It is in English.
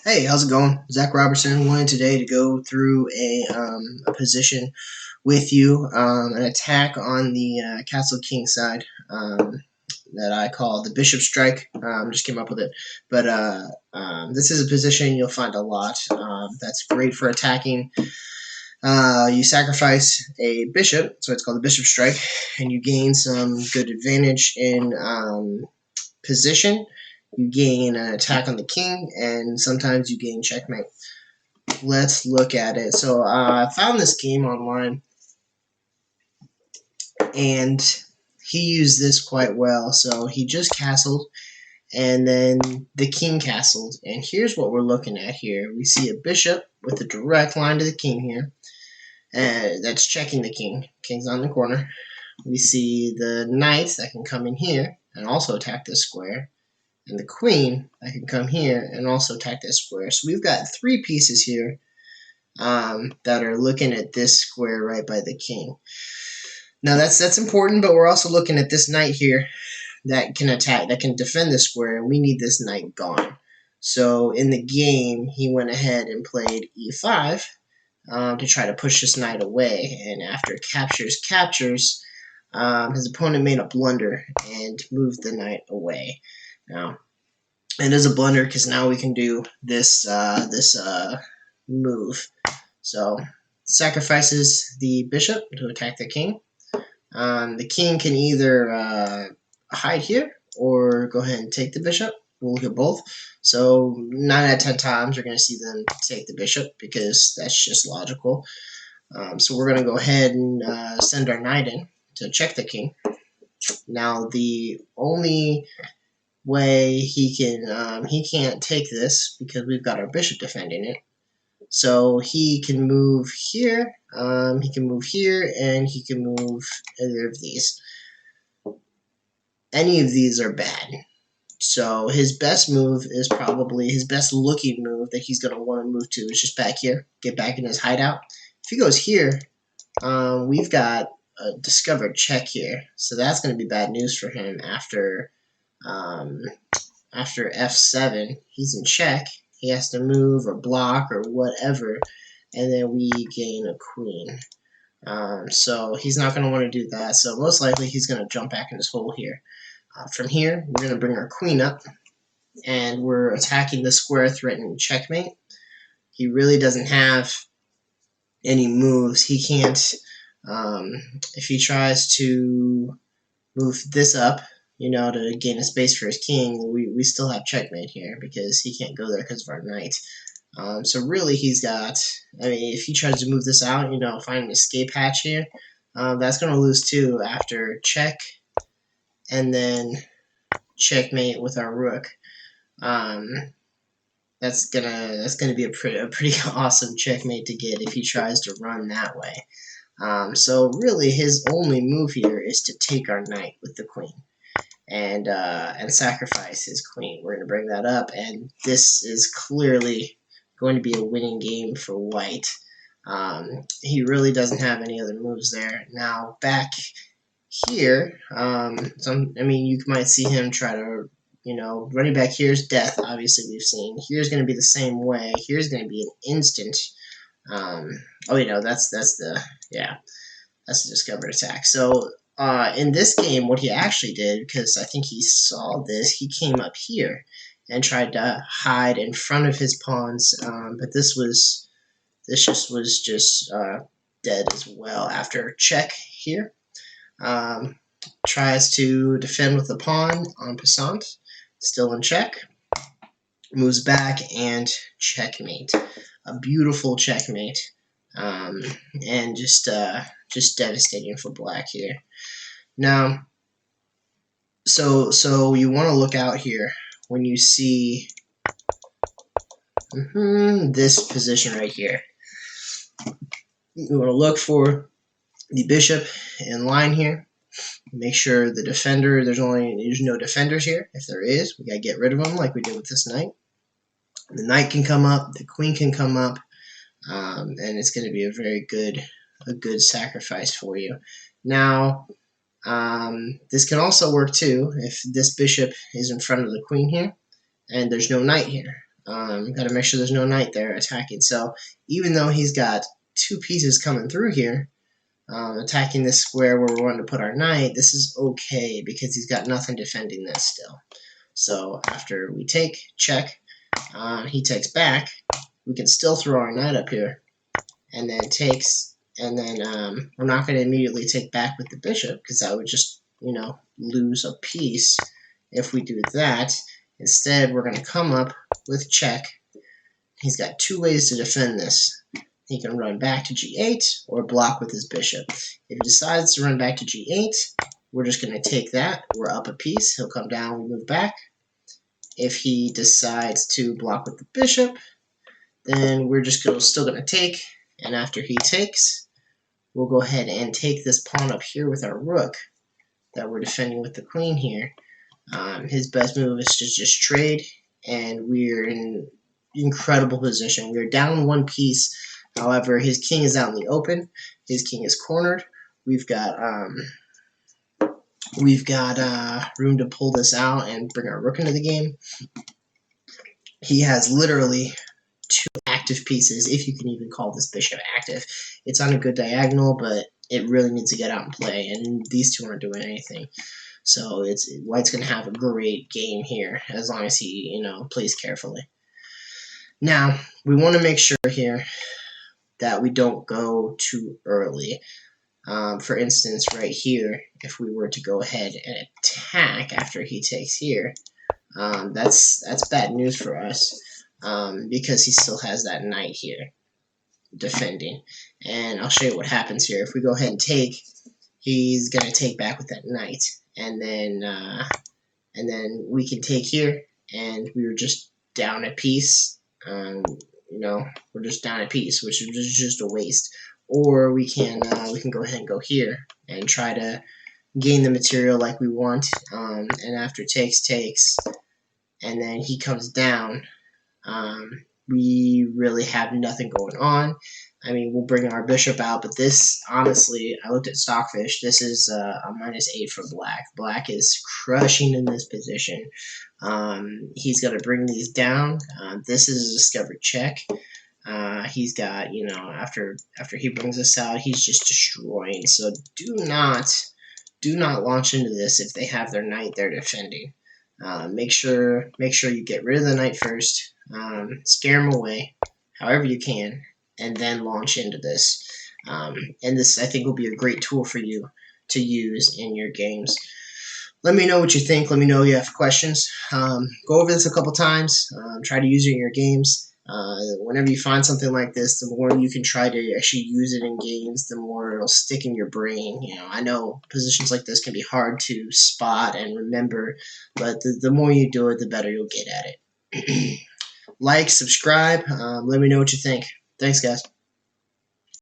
Hey, how's it going? Zach Robertson wanted today to go through a position with you, an attack on the Castle King side that I call the Bishop Strike. Just came up with it, but this is a position you'll find a lot. That's great for attacking. You sacrifice a bishop, so it's called the Bishop Strike, and you gain some good advantage in position. You gain an attack on the king, and sometimes you gain checkmate. Let's look at it. So I found this game online, and he used this quite well. So he just castled, and then the king castled. And here's what we're looking at here. We see a bishop with a direct line to the king here. That's checking the king. King's on the corner. We see the knight that can come in here and also attack this square. And the queen that can come here and also attack this square. So we've got three pieces here that are looking at this square right by the king. Now that's important, but we're also looking at this knight here that can attack, that can defend this square, and we need this knight gone. So in the game, he went ahead and played e5 to try to push this knight away, and after captures, his opponent made a blunder and moved the knight away. Now, it is a blunder because now we can do this move. So, sacrifices the bishop to attack the king. The king can either hide here or go ahead and take the bishop. We'll look at both. So 9 out of 10 times you're going to see them take the bishop because that's just logical. So we're going to go ahead and send our knight in to check the king. Now the only way he can't take this because we've got our bishop defending it. So he can move here, he can move here, and he can move either of these. Any of these are bad. So his best move is probably, his best looking move that he's going to want to move to is just back here, get back in his hideout. If he goes here, we've got a discovered check here. So that's going to be bad news for him after f7. He's in check. He has to move or block or whatever, and then we gain a queen. So he's not going to want to do that. So most likely he's going to jump back in his hole here. From here, we're going to bring our queen up, and we're attacking the square, threatening checkmate. He really doesn't have any moves. He can't, if he tries to move this up, to gain a space for his king, we still have checkmate here because he can't go there because of our knight. So really he's got, if he tries to move this out, find an escape hatch here, that's going to lose too after check and then checkmate with our rook. That's gonna be a pretty awesome checkmate to get if he tries to run that way. So really his only move here is to take our knight with the queen. And sacrifice his queen. We're going to bring that up, and this is clearly going to be a winning game for white. He really doesn't have any other moves there. Now back here, you might see him try to, running back here's death. Obviously we've seen. Here's going to be the same way. Here's going to be an instant. That's the discovered attack. So. In this game, what he actually did, because I think he saw this, he came up here and tried to hide in front of his pawns, but this was just dead as well. After check here, tries to defend with the pawn en passant, still in check, moves back and checkmate. A beautiful checkmate. And just devastating for black here. Now, so you want to look out here when you see this position right here. You want to look for the bishop in line here. Make sure the defender, there's no defenders here. If there is, we got to get rid of them like we did with this knight. The knight can come up, the queen can come up. And it's going to be a very good sacrifice for you. Now, this can also work too if this bishop is in front of the queen here, and there's no knight here. Got to make sure there's no knight there attacking. So even though he's got 2 pieces coming through here, attacking this square where we want to put our knight, this is okay because he's got nothing defending this still. So after we take, check, he takes back, we can still throw our knight up here, and then takes, and then we're not going to immediately take back with the bishop because that would just, lose a piece if we do that. Instead, we're going to come up with check. He's got 2 ways to defend this. He can run back to g8 or block with his bishop. If he decides to run back to g8, we're just going to take that. We're up a piece. He'll come down, we move back. If he decides to block with the bishop, then we're just still going to take. And after he takes, we'll go ahead and take this pawn up here with our rook that we're defending with the queen here. His best move is to just trade, and we're in incredible position. We're down 1 piece. However, his king is out in the open. His king is cornered. We've got room to pull this out and bring our rook into the game. He has literally 2 active pieces, if you can even call this bishop active. It's on a good diagonal, but it really needs to get out and play, and these 2 aren't doing anything. So White's going to have a great game here, as long as he, plays carefully. Now, we want to make sure here that we don't go too early. For instance, right here, if we were to go ahead and attack after he takes here, that's bad news for us, because he still has that knight here defending. And I'll show you what happens here. If we go ahead and take, he's going to take back with that knight, and then we can take here, and we were just down a piece. We're just down a piece, which is just a waste. Or we can go ahead and go here and try to gain the material like we want. And after takes, and then he comes down. We really have nothing going on. I mean, we'll bring our bishop out, but this, honestly, I looked at Stockfish. This is a -8 for black. Black is crushing in this position. He's got to bring these down. This is a discovered check. He's got, after he brings us out, he's just destroying. So do not launch into this if they have their knight there defending. Make sure you get rid of the knight first. Scare him away, however you can, and then launch into this. And this, I think, will be a great tool for you to use in your games. Let me know what you think. Let me know if you have questions. Go over this a couple times. Try to use it in your games. Whenever you find something like this, the more you can try to actually use it in games, the more it'll stick in your brain. I know positions like this can be hard to spot and remember, but the more you do it, the better you'll get at it. Like, subscribe. Let me know what you think. Thanks, guys.